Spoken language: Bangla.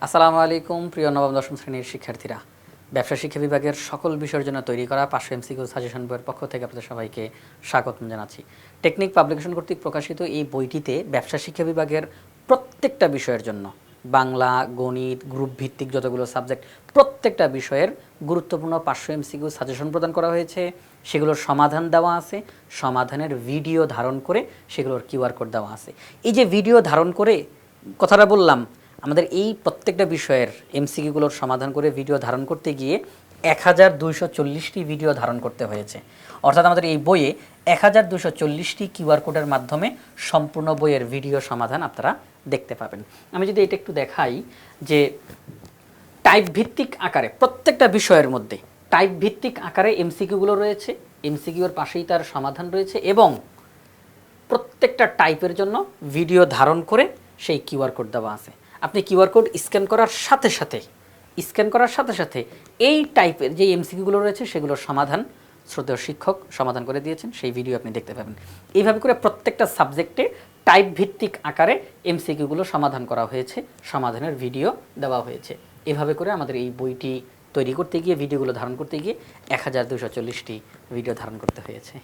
আসসালামু আলাইকুম প্রিয় নবম দশম শ্রেণীর শিক্ষার্থীরা, ব্যবসা শিক্ষা বিভাগের সকল বিষয়ের জন্য তৈরি করা 500 এমসিকিউ সাজেশন বইয়ের পক্ষ থেকে আপনাদের সবাইকে স্বাগতম জানাচ্ছি। টেকনিক পাবলিকেশন কর্তৃক প্রকাশিত এই বইটিতে ব্যবসা শিক্ষা বিভাগের প্রত্যেকটা বিষয়ের জন্য বাংলা, গণিত, গ্রুপ ভিত্তিক যতগুলো সাবজেক্ট প্রত্যেকটা বিষয়ের গুরুত্বপূর্ণ 500 এমসিকিউ সাজেশন প্রদান করা হয়েছে। সেগুলোর সমাধান দেওয়া আছে, সমাধানের ভিডিও ধারণ করে সেগুলোর কিউআর কোড দেওয়া আছে। এই যে ভিডিও ধারণ করে কথাটা বললাম, আমাদের এই প্রত্যেকটা বিষয়ের এমসিকিউগুলোর সমাধান করে ভিডিও ধারণ করতে গিয়ে 1240টি ভিডিও ধারণ করতে হয়েছে। অর্থাৎ আমাদের এই বইয়ে 1240টি কিউআর কোডের মাধ্যমে সম্পূর্ণ বইয়ের ভিডিও সমাধান আপনারা দেখতে পাবেন। আমি যদি এটা একটু দেখাই যে টাইপ ভিত্তিক আকারে প্রত্যেকটা বিষয়ের মধ্যে টাইপ ভিত্তিক আকারে এমসিকিউগুলো রয়েছে, এমসিকিউর পাশেই তার সমাধান রয়েছে এবং প্রত্যেকটা টাইপের জন্য ভিডিও ধারণ করে সেই কিউআর কোড দেওয়া আছে। আপনি কিউআর কোড স্ক্যান করার সাথে সাথে এই টাইপের যে এমসিকিউগুলো রয়েছে সেগুলোর সমাধান শ্রদ্ধেয় শিক্ষক সমাধান করে দিয়েছেন, সেই ভিডিও আপনি দেখতে পাবেন। এইভাবে করে প্রত্যেকটা সাবজেক্টে টাইপ ভিত্তিক আকারে এমসিকিউগুলো সমাধান করা হয়েছে, সমাধানের ভিডিও দেওয়া হয়েছে। এভাবে করে আমাদের এই বইটি তৈরি করতে গিয়ে, ভিডিওগুলো ধারণ করতে গিয়ে 1240টি ভিডিও ধারণ করতে হয়েছে।